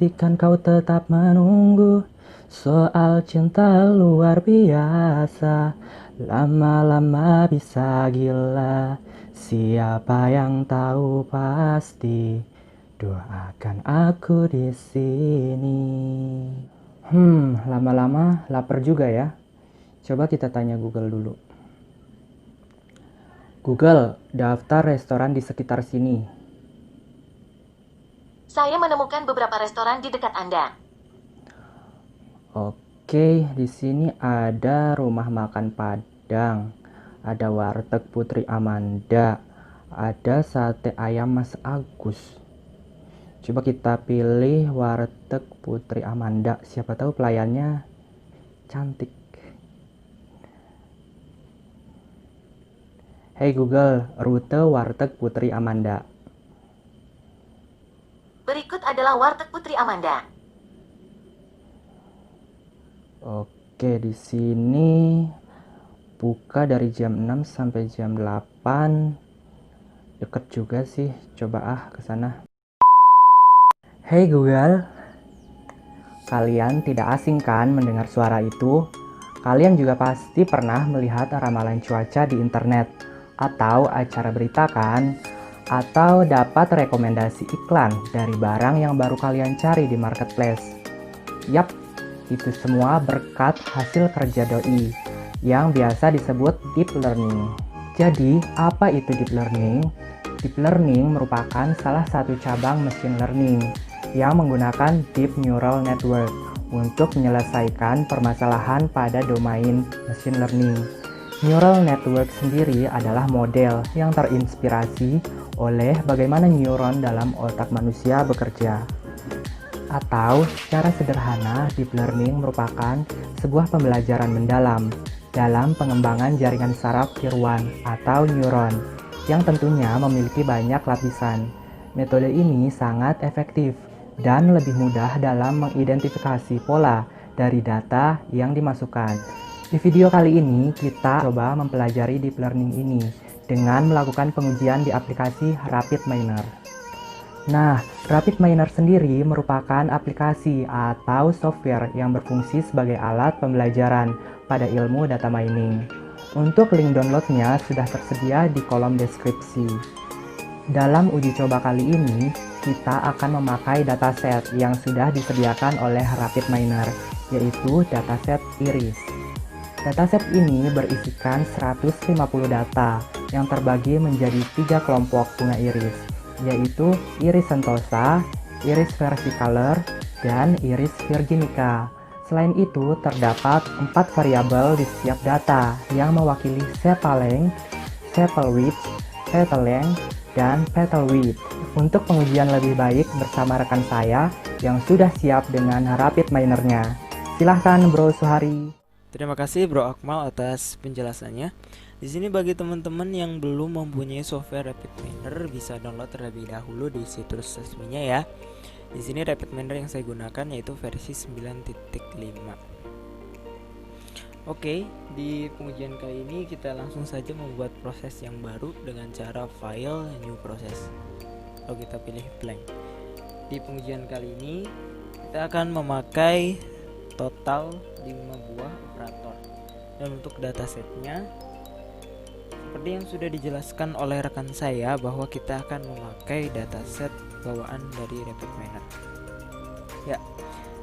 pastikan kau tetap menunggu. Soal cinta luar biasa, lama-lama bisa gila. Siapa yang tahu pasti, doakan aku di sini. Lama-lama lapar juga ya. Coba kita tanya Google dulu. Google, daftar restoran di sekitar sini. Saya menemukan beberapa restoran di dekat Anda. Oke, di sini ada Rumah Makan Padang, ada Warteg Putri Amanda, ada Sate Ayam Mas Agus. Coba kita pilih Warteg Putri Amanda, siapa tahu pelayannya cantik. Hey Google, rute Warteg Putri Amanda. Berikut adalah Warteg Putri Amanda. Oke, di sini buka dari jam 6 sampai jam 8. Deket juga sih, coba ke sana. Hey Google, kalian tidak asing kan mendengar suara itu? Kalian juga pasti pernah melihat ramalan cuaca di internet atau acara berita kan? Atau dapat rekomendasi iklan dari barang yang baru kalian cari di marketplace. Yap, itu semua berkat hasil kerja doi yang biasa disebut deep learning. Jadi, apa itu deep learning? Deep learning merupakan salah satu cabang machine learning yang menggunakan deep neural network untuk menyelesaikan permasalahan pada domain machine learning. Neural network sendiri adalah model yang terinspirasi oleh bagaimana neuron dalam otak manusia bekerja. Atau secara sederhana, deep learning merupakan sebuah pembelajaran mendalam dalam pengembangan jaringan saraf tiruan atau neuron yang tentunya memiliki banyak lapisan. Metode ini sangat efektif dan lebih mudah dalam mengidentifikasi pola dari data yang dimasukkan. Di video kali ini, kita coba mempelajari deep learning ini dengan melakukan pengujian di aplikasi RapidMiner. Nah, RapidMiner sendiri merupakan aplikasi atau software yang berfungsi sebagai alat pembelajaran pada ilmu data mining. Untuk link downloadnya sudah tersedia di kolom deskripsi. Dalam uji coba kali ini, kita akan memakai dataset yang sudah disediakan oleh RapidMiner, yaitu dataset Iris. Dataset ini berisikan 150 data yang terbagi menjadi 3 kelompok bunga iris, yaitu iris sentosa, iris versicolor, dan iris virginica. Selain itu, terdapat 4 variabel di setiap data yang mewakili sepal length, sepal width, petal length, dan petal width. Untuk pengujian lebih baik bersama rekan saya yang sudah siap dengan RapidMiner-nya. Silahkan Bro Suhari. Terima kasih Bro Akmal atas penjelasannya. Di sini bagi teman-teman yang belum mempunyai software RapidMiner bisa download terlebih dahulu di situs resminya ya. Di sini RapidMiner yang saya gunakan yaitu versi 9.5. Oke, di pengujian kali ini kita langsung saja membuat proses yang baru dengan cara file new process. Lalu kita pilih blank. Di pengujian kali ini kita akan memakai total 5 buah operator. Dan untuk datasetnya seperti yang sudah dijelaskan oleh rekan saya bahwa kita akan memakai dataset bawaan dari RapidMiner. Ya,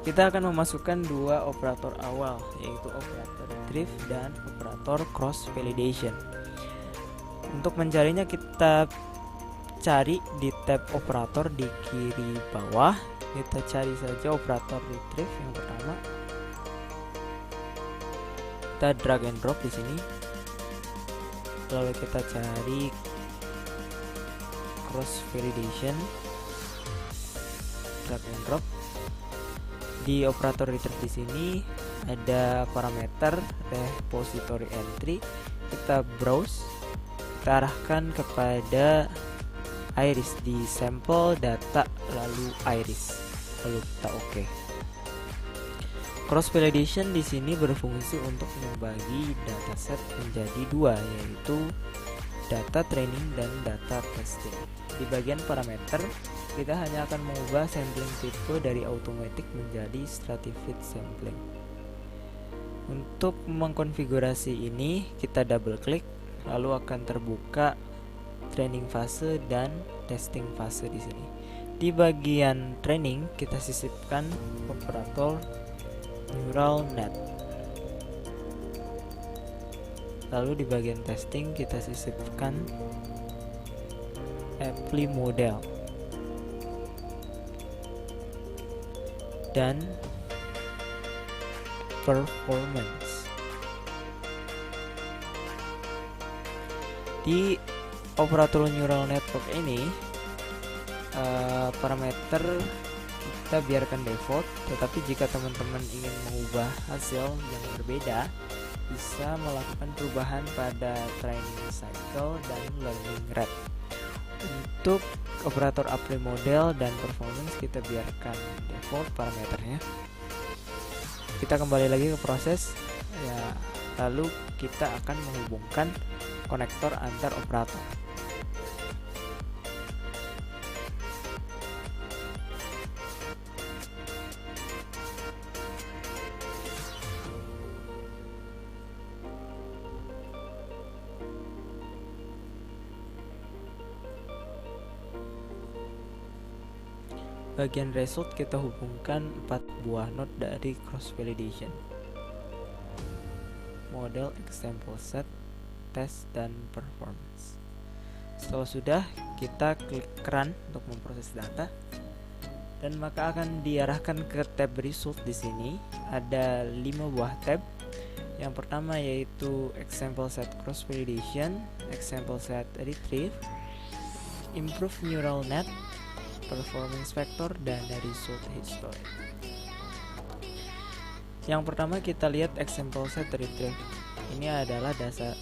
kita akan memasukkan 2 operator awal, yaitu operator retrieve dan operator cross validation. Untuk mencarinya kita cari di tab operator di kiri bawah. Kita cari saja operator retrieve yang pertama. Kita drag and drop di sini. Lalu kita cari cross validation, drag and drop. Di operator retrieve di sini ada parameter repository entry. Kita browse, kita arahkan kepada iris di sampel data lalu iris, lalu kita oke. Cross validation di sini berfungsi untuk membagi dataset menjadi 2, yaitu data training dan data testing. Di bagian parameter, kita hanya akan mengubah sampling tipe dari automatic menjadi stratified sampling. Untuk mengkonfigurasi ini, kita double klik, lalu akan terbuka training fase dan testing fase di sini. Di bagian training, kita sisipkan operator neural net. Lalu di bagian testing kita sisipkan apply model dan performance. Di operator neural network ini parameter kita biarkan default, tetapi jika teman-teman ingin mengubah hasil yang berbeda, bisa melakukan perubahan pada training cycle dan learning rate. Untuk operator apply model dan performance kita biarkan default parameternya. Kita kembali lagi ke proses ya, lalu kita akan menghubungkan konektor antar operator. Bagian result kita hubungkan 4 buah node dari cross validation, model, example set, test, dan performance. Setelah sudah, kita klik run untuk memproses data, dan maka akan diarahkan ke tab result. Di sini ada 5 buah tab. Yang pertama yaitu example set cross validation, example set retrieve, improve neural net, performance factor, dan result history. Yang pertama kita lihat example set retrieve. Ini adalah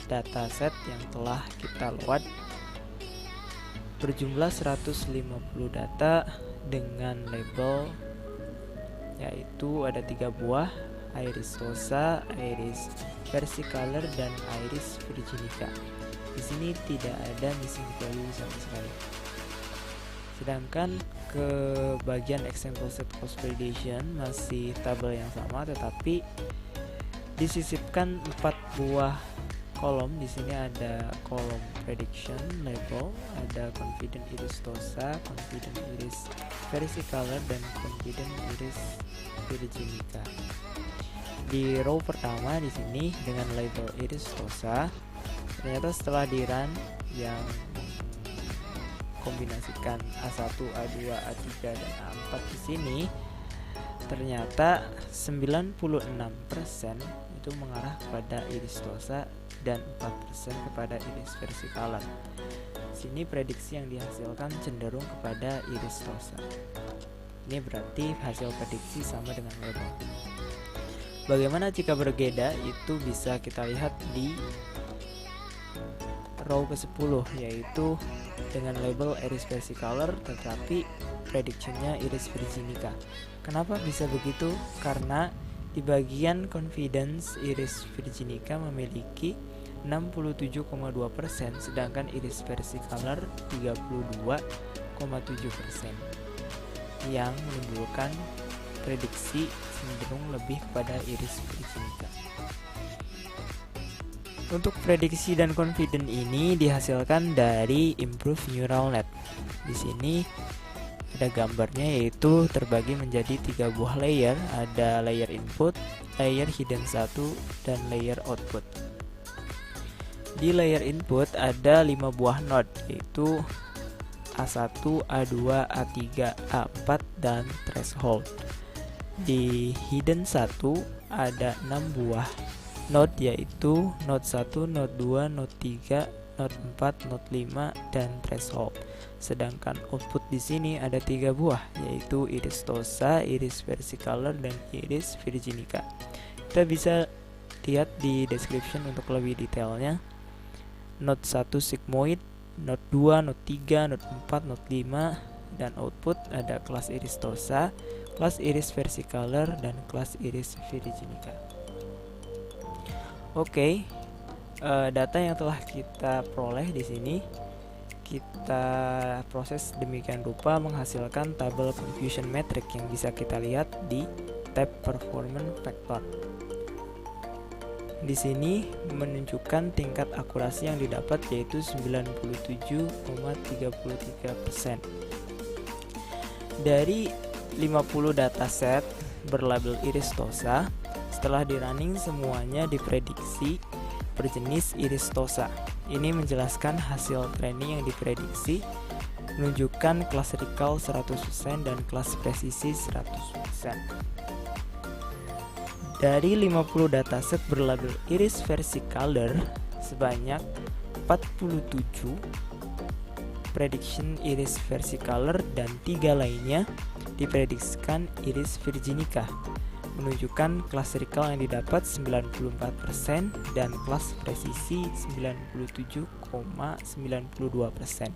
data set yang telah kita load berjumlah 150 data dengan label, yaitu ada 3 buah, Iris Tosa, Iris Versicolor, dan Iris Virginica. Di sini tidak ada missing value sama sekali. Sedangkan ke bagian example set cross validation masih tabel yang sama, tetapi disisipkan 4 buah kolom. Di sini ada kolom prediction label, ada confident iris Tosa, confident iris Versicolor, dan confident iris Virginica. Di row pertama di sini dengan label iris Tosa, ternyata setelah di run yang kombinasikan A1, A2, A3, dan A4 di sini, ternyata 96% itu mengarah kepada iris Tosa dan 4% kepada iris Versicolor. Sini prediksi yang dihasilkan cenderung kepada iris Tosa. Ini berarti hasil prediksi sama dengan label. Bagaimana jika berbeda? Itu bisa kita lihat di row ke-10, yaitu dengan label iris Versicolor tetapi prediksinya iris Virginica. Kenapa bisa begitu? Karena di bagian confidence iris Virginica memiliki 67,2%, sedangkan iris Versicolor 32,7%, yang menimbulkan prediksi cenderung lebih pada iris Virginica. Untuk prediksi dan confident ini dihasilkan dari improve neural net. Di sini ada gambarnya, yaitu terbagi menjadi 3 buah layer, ada layer input, layer hidden 1, dan layer output. Di layer input ada 5 buah node, yaitu A1, A2, A3, A4, dan threshold. Di hidden 1 ada 6 buah node, yaitu node 1, node 2, node 3, node 4, node 5, dan threshold. Sedangkan output di sini ada 3 buah, yaitu iris Tosa, iris Versicolor, dan iris Virginica. Kita bisa lihat di description untuk lebih detailnya. Node 1 sigmoid, node 2, node 3, node 4, node 5, dan output ada kelas iris Tosa, kelas iris Versicolor, dan kelas iris Virginica. Oke, Data yang telah kita peroleh di sini kita proses demikian rupa menghasilkan tabel confusion metric yang bisa kita lihat di tab performance factor. Di sini menunjukkan tingkat akurasi yang didapat yaitu 97,33%. Dari 50 dataset berlabel iris tosa, setelah di running semuanya diprediksi berjenis iris tosa. Ini menjelaskan hasil training yang diprediksi, menunjukkan kelas recall 100% dan kelas presisi 100%. Dari 50 dataset berlabel iris versi color, sebanyak 47 prediction iris versi color dan 3 lainnya diprediksikan iris virginica, menunjukkan kelas recall yang didapat 94% dan kelas presisi 97,92%.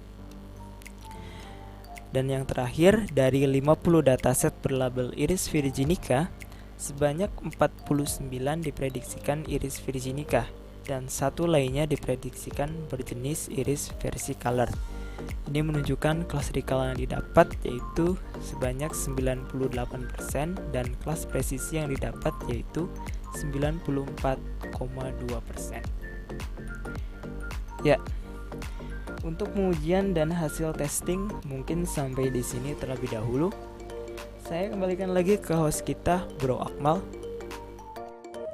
Dan yang terakhir, dari 50 dataset berlabel iris virginica, sebanyak 49 diprediksikan iris virginica dan 1 lainnya diprediksikan berjenis iris versi color. Ini menunjukkan kelas recall yang didapat yaitu sebanyak 98% dan kelas presisi yang didapat yaitu 94,2%. Ya, untuk pengujian dan hasil testing mungkin sampai di sini terlebih dahulu. Saya kembalikan lagi ke host kita, Bro Akmal.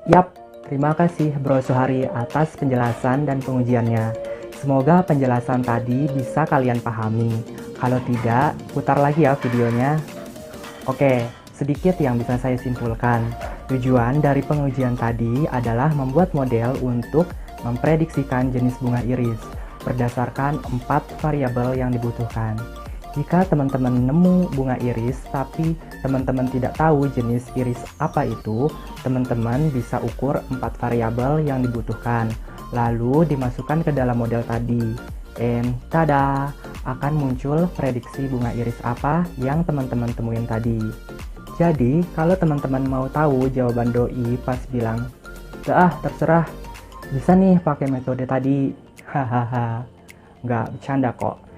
Yap, terima kasih Bro Suhari atas penjelasan dan pengujiannya. Semoga penjelasan tadi bisa kalian pahami. Kalau tidak, putar lagi ya videonya. Oke, sedikit yang bisa saya simpulkan. Tujuan dari pengujian tadi adalah membuat model untuk memprediksikan jenis bunga iris berdasarkan 4 variabel yang dibutuhkan. Jika teman-teman nemu bunga iris tapi teman-teman tidak tahu jenis iris apa itu, teman-teman bisa ukur 4 variabel yang dibutuhkan, lalu dimasukkan ke dalam model tadi. Tada! Akan muncul prediksi bunga iris apa yang teman-teman temuin tadi. Jadi, kalau teman-teman mau tahu jawaban doi pas bilang, terserah, bisa nih pakai metode tadi. Hahaha, nggak bercanda kok.